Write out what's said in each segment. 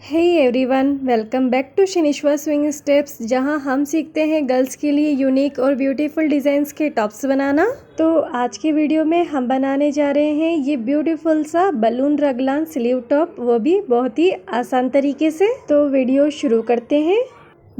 Hey everyone, welcome back to शिनिश्वा swing steps, जहां हम सीखते हैं गर्ल्स के लिए यूनिक और ब्यूटीफुल डिज़ाइंस के टॉप्स बनाना। तो आज के वीडियो में हम बनाने जा रहे हैं ये ब्यूटीफुल सा बलून रगलान स्लीव टॉप, वो भी बहुत ही आसान तरीके से। तो वीडियो शुरू करते हैं।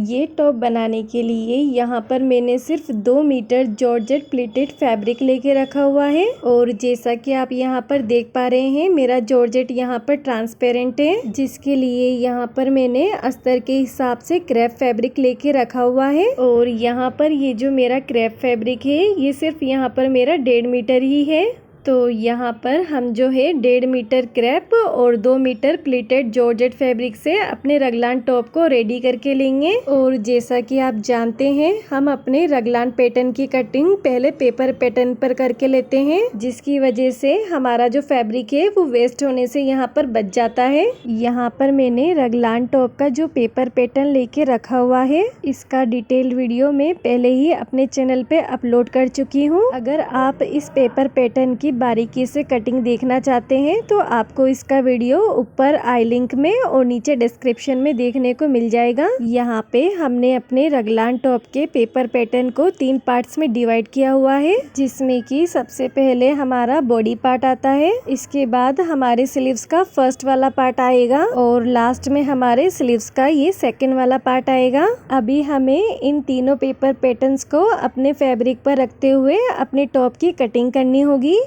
ये टॉप बनाने के लिए यहाँ पर मैंने सिर्फ 2 मीटर जॉर्जेट प्लीटेड फैब्रिक लेके रखा हुआ है। और जैसा कि आप यहाँ पर देख पा रहे हैं, मेरा जॉर्जेट यहाँ पर ट्रांसपेरेंट है, जिसके लिए यहाँ पर मैंने अस्तर के हिसाब से क्रेप फैब्रिक लेके रखा हुआ है। और यहाँ पर ये जो मेरा क्रेप फैब्रिक है, ये सिर्फ यहाँ पर मेरा 1.5 मीटर ही है। तो यहाँ पर हम जो है 1.5 मीटर क्रेप और 2 मीटर प्लीटेड जॉर्जेट फैब्रिक से अपने रगलान टॉप को रेडी करके लेंगे। और जैसा कि आप जानते हैं, हम अपने रगलान पैटर्न की कटिंग पहले पेपर पैटर्न पर करके लेते हैं, जिसकी वजह से हमारा जो फैब्रिक है वो वेस्ट होने से यहाँ पर बच जाता है। यहाँ पर मैंने रगलान टॉप का जो पेपर पैटर्न लेके रखा हुआ है, इसका डिटेल वीडियो मैं पहले ही अपने चैनल पे अपलोड कर चुकी हूँ। अगर आप इस पेपर पैटर्न की बारीकी से कटिंग देखना चाहते हैं तो आपको इसका वीडियो ऊपर आई लिंक में और नीचे डिस्क्रिप्शन में देखने को मिल जाएगा। यहाँ पे हमने अपने रगलान टॉप के पेपर पैटर्न को 3 पार्ट्स में डिवाइड किया हुआ है, जिसमें कि सबसे पहले हमारा बॉडी पार्ट आता है, इसके बाद हमारे स्लीव्स का फर्स्ट वाला पार्ट आएगा और लास्ट में हमारे स्लीव्स का ये सेकंड वाला पार्ट आएगा। अभी हमें इन तीनों पेपर पैटर्न्स को अपने फैब्रिक पर रखते हुए अपने टॉप की कटिंग करनी होगी।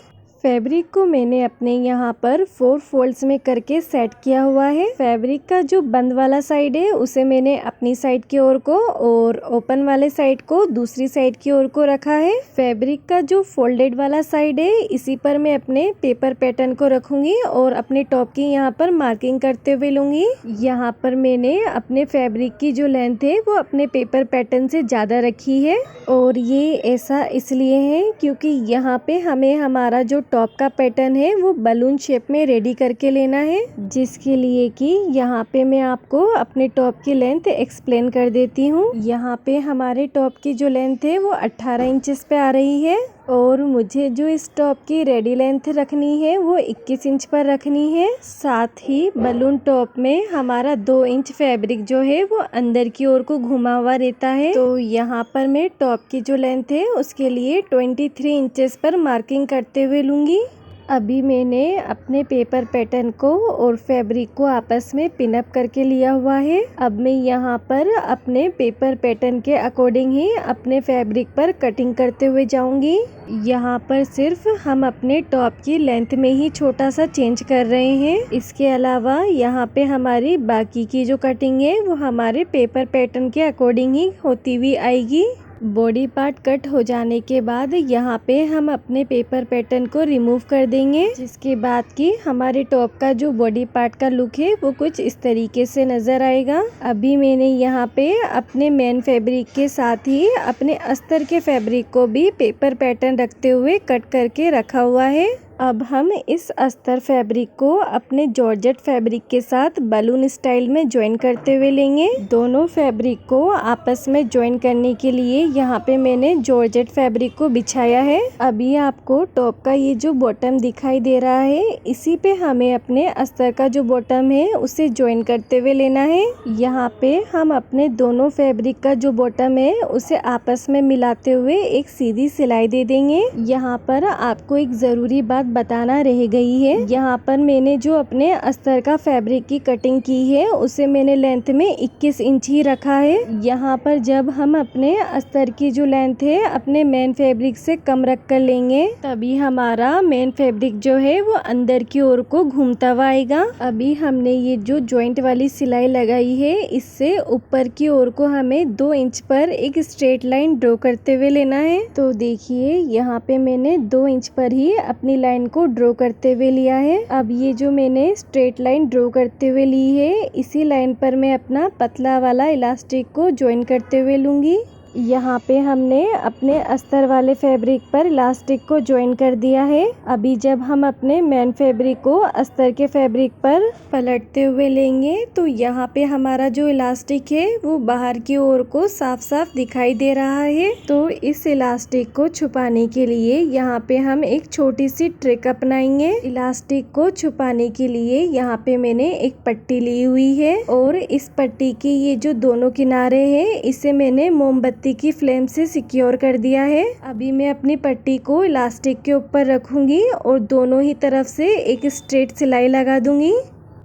फैब्रिक को मैंने अपने यहाँ पर 4 फोल्ड्स में करके सेट किया हुआ है। फैब्रिक का जो बंद वाला साइड है उसे मैंने अपनी साइड की ओर को और ओपन वाले साइड को दूसरी साइड की ओर को रखा है। फैब्रिक का जो फोल्डेड वाला साइड है, इसी पर मैं अपने पेपर पैटर्न को रखूंगी और अपने टॉप की यहाँ पर मार्किंग करते हुए लूंगी। यहाँ पर मैंने अपने फैब्रिक की जो लेंथ है वो अपने पेपर पैटर्न से ज्यादा रखी है। और ये ऐसा इसलिए है क्योंकि यहाँ पे हमें हमारा जो टॉप का पैटर्न है वो बलून शेप में रेडी करके लेना है, जिसके लिए कि यहाँ पे मैं आपको अपने टॉप की लेंथ एक्सप्लेन कर देती हूँ। यहाँ पे हमारे टॉप की जो लेंथ है वो 18 इंचेस पे आ रही है और मुझे जो इस टॉप की रेडी लेंथ रखनी है वो 21 इंच पर रखनी है। साथ ही बलून टॉप में हमारा 2 इंच फैब्रिक जो है वो अंदर की ओर को घुमा हुआ रहता है। तो यहाँ पर मैं टॉप की जो लेंथ है उसके लिए 23 इंचेस पर मार्किंग करते हुए लूंगी। अभी मैंने अपने पेपर पैटर्न को और फैब्रिक को आपस में पिनअप करके लिया हुआ है। अब मैं यहाँ पर अपने पेपर पैटर्न के अकॉर्डिंग ही अपने फैब्रिक पर कटिंग करते हुए जाऊंगी। यहाँ पर सिर्फ हम अपने टॉप की लेंथ में ही छोटा सा चेंज कर रहे हैं। इसके अलावा यहाँ पे हमारी बाकी की जो कटिंग है वो हमारे पेपर पैटर्न के अकॉर्डिंग ही होती हुई आएगी। बॉडी पार्ट कट हो जाने के बाद यहाँ पे हम अपने पेपर पैटर्न को रिमूव कर देंगे, जिसके बाद कि हमारे टॉप का जो बॉडी पार्ट का लुक है वो कुछ इस तरीके से नजर आएगा। अभी मैंने यहाँ पे अपने मेन फैब्रिक के साथ ही अपने अस्तर के फैब्रिक को भी पेपर पैटर्न रखते हुए कट करके रखा हुआ है। अब हम इस अस्तर फैब्रिक को अपने जॉर्जेट फैब्रिक के साथ बलून स्टाइल में ज्वाइन करते हुए लेंगे। दोनों फैब्रिक को आपस में ज्वाइन करने के लिए यहाँ पे मैंने जॉर्जेट फैब्रिक को बिछाया है। अभी आपको टॉप का ये जो बॉटम दिखाई दे रहा है, इसी पे हमें अपने अस्तर का जो बॉटम है उसे ज्वाइन करते हुए लेना है। यहाँ पे हम अपने दोनों फैब्रिक का जो बॉटम है उसे आपस में मिलाते हुए एक सीधी सिलाई दे देंगे। यहाँ पर आपको एक जरूरी बात बताना रह गई है। यहाँ पर मैंने जो अपने अस्तर का फैब्रिक की कटिंग की है उसे मैंने लेंथ में 21 इंच ही रखा है। यहाँ पर जब हम अपने अस्तर की जो लेंथ है अपने मेन फैब्रिक से कम रख कर लेंगे, तभी हमारा मेन फैब्रिक जो है वो अंदर की ओर को घूमता हुआ आएगा। अभी हमने ये जो जॉइंट वाली सिलाई लगाई है, इससे ऊपर की ओर को हमें 2 इंच पर एक स्ट्रेट लाइन ड्रॉ करते हुए लेना है। तो देखिए, यहाँ पे मैंने 2 इंच पर ही अपनी लाइन को ड्रॉ करते हुए लिया है। अब ये जो मैंने स्ट्रेट लाइन ड्रॉ करते हुए ली है, इसी लाइन पर मैं अपना पतला वाला इलास्टिक को ज्वाइन करते हुए लूंगी। यहाँ पे हमने अपने अस्तर वाले फैब्रिक पर इलास्टिक को ज्वाइन कर दिया है। अभी जब हम अपने मेन फैब्रिक को अस्तर के फैब्रिक पर पलटते हुए लेंगे तो यहाँ पे हमारा जो इलास्टिक है वो बाहर की ओर को साफ साफ दिखाई दे रहा है। तो इस इलास्टिक को छुपाने के लिए यहाँ पे हम एक छोटी सी ट्रिक अपनाएंगे। इलास्टिक को छुपाने के लिए यहाँ पे मैंने एक पट्टी ली हुई है और इस पट्टी की ये जो दोनों किनारे हैं इसे मैंने मोमबत्ती की फ्लेम से सिक्योर कर दिया है। अभी मैं अपनी पट्टी को इलास्टिक के ऊपर रखूंगी और दोनों ही तरफ से एक स्ट्रेट सिलाई लगा दूंगी।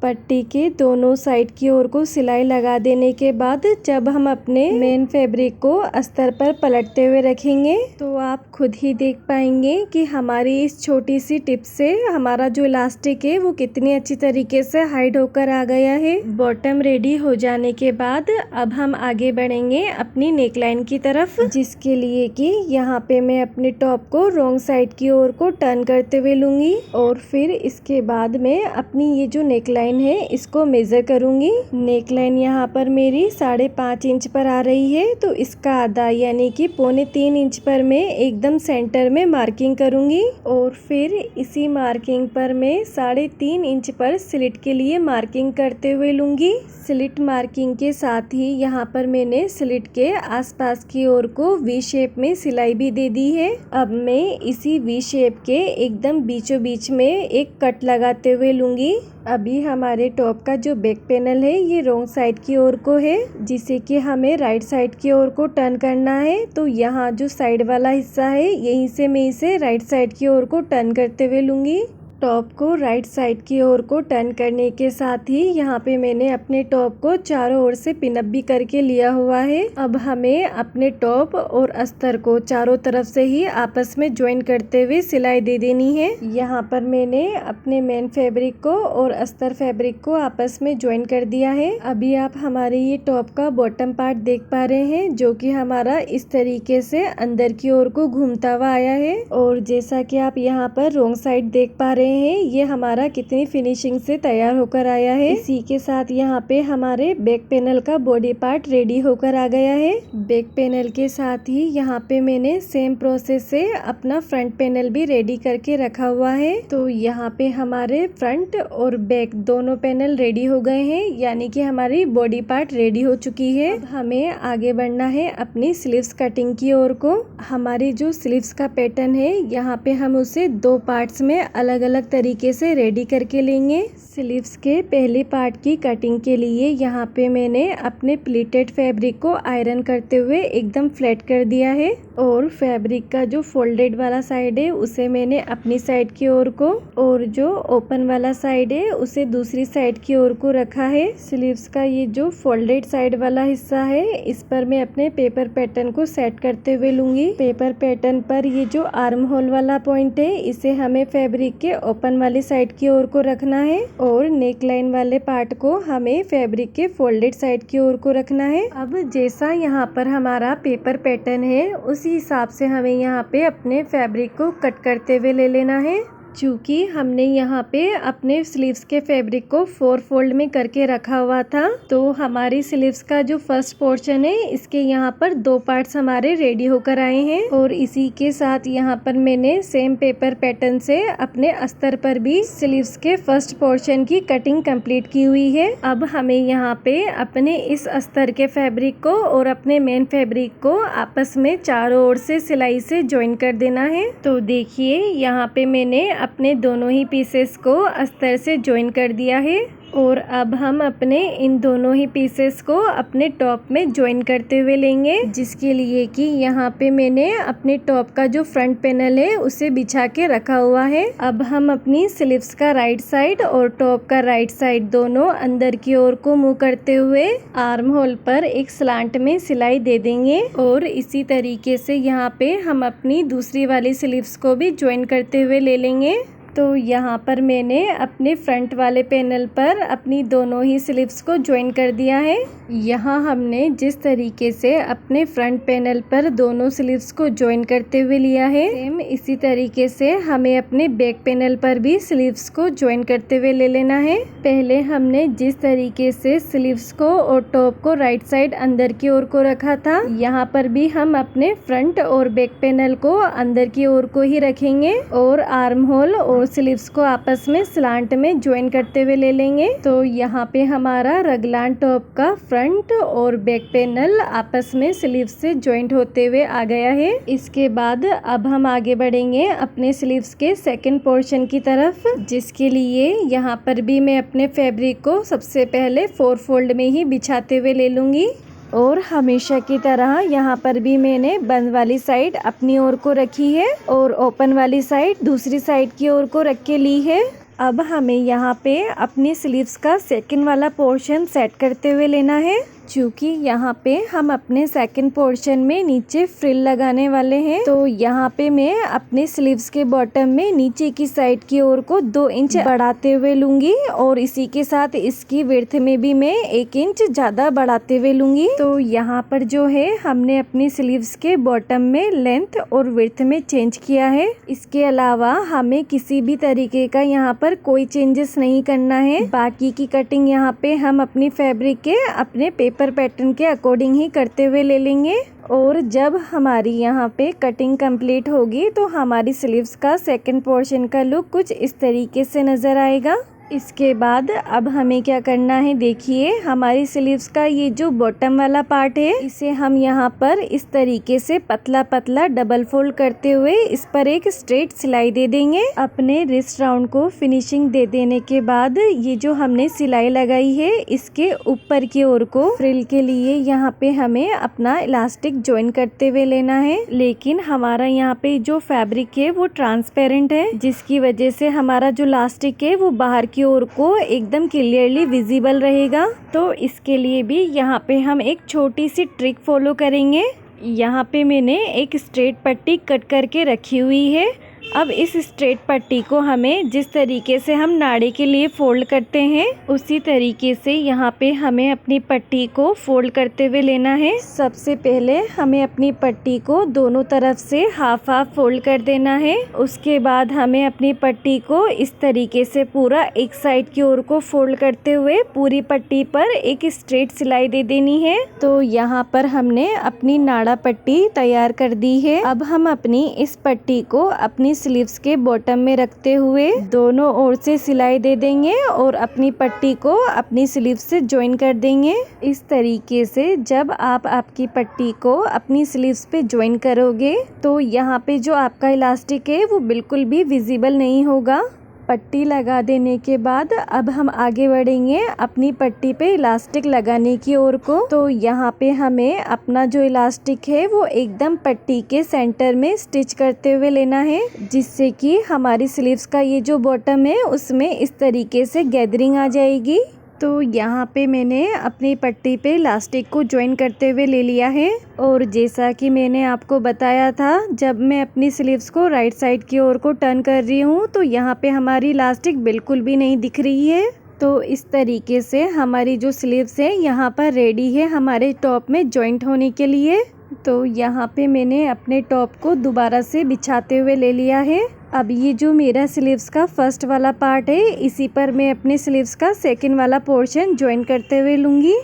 पट्टी के दोनों साइड की ओर को सिलाई लगा देने के बाद जब हम अपने मेन फैब्रिक को अस्तर पर पलटते हुए रखेंगे तो आप खुद ही देख पाएंगे कि हमारी इस छोटी सी टिप से हमारा जो इलास्टिक है वो कितनी अच्छी तरीके से हाइड होकर आ गया है। बॉटम रेडी हो जाने के बाद अब हम आगे बढ़ेंगे अपनी नेकलाइन की तरफ, जिसके लिए कि यहाँ पे मैं अपने टॉप को रॉन्ग साइड की ओर को टर्न करते हुए लूंगी और फिर इसके बाद मैं अपनी ये जो नेकलाइन है इसको मेजर करूंगी। नेकलाइन यहाँ पर मेरी 5.5 इंच पर आ रही है तो इसका आधा यानी कि 2.25 इंच पर मैं एकदम सेंटर में मार्किंग करूंगी और फिर इसी मार्किंग पर मैं 3.5 इंच पर स्लिट के लिए मार्किंग करते हुए लूंगी। स्लिट मार्किंग के साथ ही यहाँ पर मैंने स्लिट के आसपास की ओर को वी शेप में सिलाई भी दे दी है। अब मैं इसी वी शेप के एकदम बीचों बीच में एक कट लगाते हुए लूंगी। अभी हमारे टॉप का जो बैक पैनल है ये रॉन्ग साइड की ओर को है, जिसे कि हमें राइट साइड की ओर को टर्न करना है। तो यहाँ जो साइड वाला हिस्सा है यहीं से मैं इसे राइट साइड की ओर को टर्न करते हुए लूंगी। टॉप को राइट साइड की ओर को टर्न करने के साथ ही यहाँ पे मैंने अपने टॉप को चारों ओर से पिनअप भी करके लिया हुआ है। अब हमें अपने टॉप और अस्तर को चारों तरफ से ही आपस में ज्वाइन करते हुए सिलाई दे देनी है। यहाँ पर मैंने अपने मेन फैब्रिक को और अस्तर फैब्रिक को आपस में ज्वाइन कर दिया है। अभी आप हमारे ये टॉप का बॉटम पार्ट देख पा रहे हैं जो कि हमारा इस तरीके से अंदर की ओर को घूमता हुआ आया है और जैसा कि आप यहाँ पर रॉन्ग साइड देख पा रहे हैं ये हमारा कितनी फिनिशिंग से तैयार होकर आया है। इसी के साथ यहाँ पे हमारे बैक पैनल का बॉडी पार्ट रेडी होकर आ गया है। बैक पैनल के साथ ही यहाँ पे मैंने सेम प्रोसेस से अपना फ्रंट पैनल भी रेडी करके रखा हुआ है। तो यहाँ पे हमारे फ्रंट और बैक दोनों पैनल रेडी हो गए हैं, यानी कि हमारी बॉडी पार्ट रेडी हो चुकी है। अब हमें आगे बढ़ना है अपनी स्लीव्स कटिंग की ओर को। हमारी जो स्लीव्स का पैटर्न है यहाँ पे हम उसे 2 पार्ट्स में अलग अलग तरीके से रेडी करके लेंगे। स्लीव्स के पहले पार्ट की कटिंग के लिए यहाँ पे मैंने अपने प्लीटेड फैब्रिक को आयरन करते हुए एकदम फ्लैट कर दिया है और फैब्रिक का जो फोल्डेड वाला साइड है उसे मैंने अपनी साइड की ओर को और जो ओपन वाला साइड है उसे दूसरी साइड की ओर को रखा है। स्लीव्स का ये जो फोल्डेड साइड वाला हिस्सा है इस पर मैं अपने पेपर पैटर्न को सेट करते हुए लूंगी। पेपर पैटर्न पर ये जो आर्म होल वाला पॉइंट है इसे हमें फैब्रिक के ओपन वाली साइड की ओर को रखना है और नेक लाइन वाले पार्ट को हमें फैब्रिक के फोल्डेड साइड की ओर को रखना है। अब जैसा यहाँ पर हमारा पेपर पैटर्न है उसी हिसाब से हमें यहाँ पे अपने फैब्रिक को कट करते हुए ले लेना है। चूँकि हमने यहाँ पे अपने स्लीव्स के फैब्रिक को 4 फोल्ड में करके रखा हुआ था तो हमारी स्लीव्स का जो फर्स्ट पोर्शन है इसके यहाँ पर 2 पार्ट्स हमारे रेडी होकर आए हैं और इसी के साथ यहाँ पर मैंने सेम पेपर पैटर्न से अपने अस्तर पर भी स्लीव्स के फर्स्ट पोर्शन की कटिंग कंप्लीट की हुई है। अब हमें यहाँ पे अपने इस अस्तर के फैब्रिक को और अपने मेन फैब्रिक को आपस में चारों ओर से सिलाई से ज्वाइन कर देना है। तो देखिए यहाँ पे मैंने अपने दोनों ही पीसेस को अस्तर से ज्वाइन कर दिया है और अब हम अपने इन दोनों ही पीसेस को अपने टॉप में ज्वाइन करते हुए लेंगे, जिसके लिए कि यहाँ पे मैंने अपने टॉप का जो फ्रंट पैनल है उसे बिछा के रखा हुआ है। अब हम अपनी स्लीव्स का राइट साइड और टॉप का राइट साइड दोनों अंदर की ओर को मुंह करते हुए आर्म होल पर एक स्लांट में सिलाई दे देंगे और इसी तरीके से यहाँ पे हम अपनी दूसरी वाली स्लीव्स को भी ज्वाइन करते हुए ले लेंगे। तो यहाँ पर मैंने अपने फ्रंट वाले पैनल पर अपनी दोनों ही स्लीव्स को ज्वाइन कर दिया है। यहाँ हमने जिस तरीके से अपने फ्रंट पैनल पर दोनों स्लीव्स को ज्वाइन करते हुए लिया है, सेम इसी तरीके से हमें अपने बैक पैनल पर भी स्लीव्स को ज्वाइन करते हुए ले लेना है। पहले हमने जिस तरीके से स्लीव्स को और टॉप को राइट साइड अंदर की ओर को रखा था, यहाँ पर भी हम अपने फ्रंट और बैक पैनल को अंदर की ओर को ही रखेंगे और आर्म होल और स्लीव्स को आपस में स्लांट में ज्वाइन करते हुए ले लेंगे। तो यहाँ पे हमारा रगलान टॉप का फ्रंट और बैक पैनल आपस में स्लीव्स से ज्वाइंट होते हुए आ गया है। इसके बाद अब हम आगे बढ़ेंगे अपने स्लीव्स के सेकंड पोर्शन की तरफ, जिसके लिए यहाँ पर भी मैं अपने फैब्रिक को सबसे पहले 4 फोल्ड में ही बिछाते हुए ले लूंगी और हमेशा की तरह यहाँ पर भी मैंने बंद वाली साइड अपनी ओर को रखी है और ओपन वाली साइड दूसरी साइड की ओर को रख के ली है। अब हमें यहाँ पे अपनी स्लीव्स का सेकंड वाला पोर्शन सेट करते हुए लेना है, क्योंकि यहाँ पे हम अपने सेकंड पोर्शन में नीचे फ्रिल लगाने वाले हैं। तो यहाँ पे मैं अपने स्लीव्स के बॉटम में नीचे की साइड की ओर को 2 इंच बढ़ाते हुए लूंगी और इसी के साथ इसकी विड्थ में भी मैं 1 इंच ज्यादा बढ़ाते हुए लूंगी। तो यहाँ पर जो है हमने अपनी स्लीव्स के बॉटम में लेंथ और विड्थ में चेंज किया है। इसके अलावा हमें किसी भी तरीके का यहाँ पर कोई चेंजेस नहीं करना है। बाकी की कटिंग यहाँ पे हम अपनी फैब्रिक के अपने पेपर पैटर्न के अकॉर्डिंग ही करते हुए ले लेंगे। और जब हमारी यहाँ पे कटिंग कंप्लीट होगी तो हमारी स्लीव्स का सेकंड पोर्शन का लुक कुछ इस तरीके से नज़र आएगा। इसके बाद अब हमें क्या करना है, देखिए हमारी स्लीव्स का ये जो बॉटम वाला पार्ट है, इसे हम यहाँ पर इस तरीके से पतला पतला डबल फोल्ड करते हुए इस पर एक स्ट्रेट सिलाई दे देंगे। अपने रिस्ट राउंड को फिनिशिंग दे देने के बाद ये जो हमने सिलाई लगाई है इसके ऊपर की ओर को फ्रिल के लिए यहाँ पे हमें अपना इलास्टिक ज्वाइन करते हुए लेना है। लेकिन हमारा यहाँ पे जो फैब्रिक है वो ट्रांसपेरेंट है, जिसकी वजह से हमारा जो इलास्टिक है वो बाहर की ओर को एकदम क्लियरली विजिबल रहेगा। तो इसके लिए भी यहाँ पे हम एक छोटी सी ट्रिक फॉलो करेंगे। यहाँ पे मैंने एक स्ट्रेट पट्टी कट करके रखी हुई है। अब इस स्ट्रेट पट्टी को हमें जिस तरीके से हम नाड़े के लिए फोल्ड करते हैं उसी तरीके से यहाँ पे हमें अपनी पट्टी को फोल्ड करते हुए लेना है। सबसे पहले हमें अपनी पट्टी को दोनों तरफ से हाफ हाफ फोल्ड कर देना है। उसके बाद हमें अपनी पट्टी को इस तरीके से पूरा एक साइड की ओर को फोल्ड करते हुए पूरी पट्टी पर एक स्ट्रेट सिलाई दे देनी है। तो यहाँ पर हमने अपनी नाड़ा पट्टी तैयार कर दी है। अब हम अपनी इस पट्टी को अपनी स्लीव्स के बॉटम में रखते हुए दोनों ओर से सिलाई दे देंगे और अपनी पट्टी को अपनी स्लीव से ज्वाइन कर देंगे। इस तरीके से जब आप आपकी पट्टी को अपनी स्लीव्स पे ज्वाइन करोगे तो यहाँ पे जो आपका इलास्टिक है वो बिल्कुल भी विजिबल नहीं होगा। पट्टी लगा देने के बाद अब हम आगे बढ़ेंगे अपनी पट्टी पे इलास्टिक लगाने की ओर को। तो यहाँ पे हमें अपना जो इलास्टिक है वो एकदम पट्टी के सेंटर में स्टिच करते हुए लेना है, जिससे कि हमारी स्लीव्स का ये जो बॉटम है उसमें इस तरीके से गैदरिंग आ जाएगी। तो यहाँ पे मैंने अपनी पट्टी पे इलास्टिक को ज्वाइन करते हुए ले लिया है और जैसा कि मैंने आपको बताया था, जब मैं अपनी स्लीव्स को राइट साइड की ओर को टर्न कर रही हूँ तो यहाँ पे हमारी इलास्टिक बिल्कुल भी नहीं दिख रही है। तो इस तरीके से हमारी जो स्लीव्स है यहाँ पर रेडी है हमारे टॉप में जॉइंट होने के लिए। तो यहाँ पे मैंने अपने टॉप को दोबारा से बिछाते हुए ले लिया है। अब ये जो मेरा स्लीव्स का फर्स्ट वाला पार्ट है इसी पर मैं अपने स्लीव्स का सेकंड वाला पोर्शन ज्वाइन करते हुए लूँगी।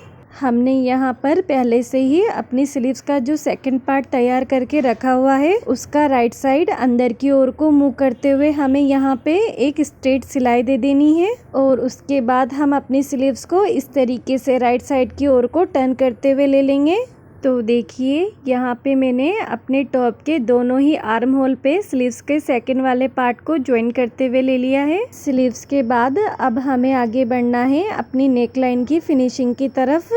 हमने यहाँ पर पहले से ही अपनी स्लीव्स का जो सेकंड पार्ट तैयार करके रखा हुआ है उसका राइट साइड अंदर की ओर को मूव करते हुए हमें यहाँ पे एक स्ट्रेट सिलाई दे देनी है और उसके बाद हम अपनी स्लीव्स को इस तरीके से राइट साइड की ओर को टर्न करते हुए ले लेंगे। तो देखिए यहाँ पे मैंने अपने टॉप के दोनों ही आर्म होल पे स्लीव्स के सेकंड वाले पार्ट को ज्वाइन करते हुए ले लिया है। स्लीव्स के बाद अब हमें आगे बढ़ना है अपनी नेक लाइन की फिनिशिंग की तरफ,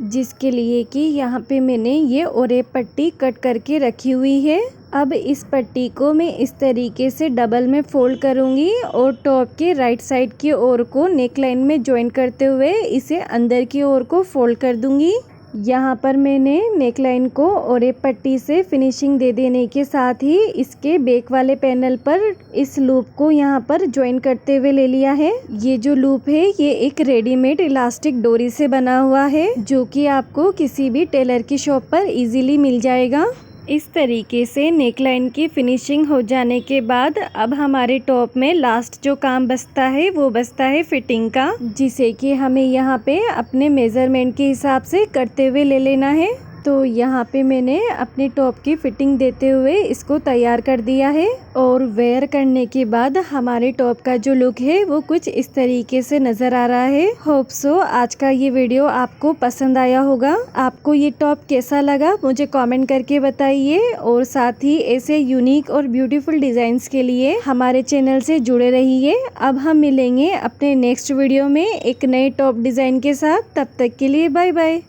जिसके लिए कि यहाँ पे मैंने ये ओरेप पट्टी कट करके रखी हुई है। अब इस पट्टी को मैं इस तरीके से डबल में फोल्ड करूँगी और टॉप के राइट साइड की ओर को नेक लाइन में ज्वाइन करते हुए इसे अंदर की ओर को फोल्ड कर दूँगी। यहाँ पर मैंने नेकलाइन को और एक पट्टी से फिनिशिंग दे देने के साथ ही इसके बैक वाले पैनल पर इस लूप को यहाँ पर ज्वाइन करते हुए ले लिया है। ये जो लूप है ये एक रेडीमेड इलास्टिक डोरी से बना हुआ है, जो कि आपको किसी भी टेलर की शॉप पर इजीली मिल जाएगा। इस तरीके से नेकलाइन की फिनिशिंग हो जाने के बाद अब हमारे टॉप में लास्ट जो काम बचता है वो बचता है फिटिंग का, जिसे कि हमें यहाँ पे अपने मेजरमेंट के हिसाब से करते हुए ले लेना है। तो यहाँ पे मैंने अपने टॉप की फिटिंग देते हुए इसको तैयार कर दिया है और वेयर करने के बाद हमारे टॉप का जो लुक है वो कुछ इस तरीके से नज़र आ रहा है। होप सो आज का ये वीडियो आपको पसंद आया होगा। आपको ये टॉप कैसा लगा मुझे कमेंट करके बताइए और साथ ही ऐसे यूनिक और ब्यूटीफुल डिज़ाइंस के लिए हमारे चैनल से जुड़े रहिए। अब हम मिलेंगे अपने नेक्स्ट वीडियो में एक नए टॉप डिज़ाइन के साथ। तब तक के लिए बाय बाय।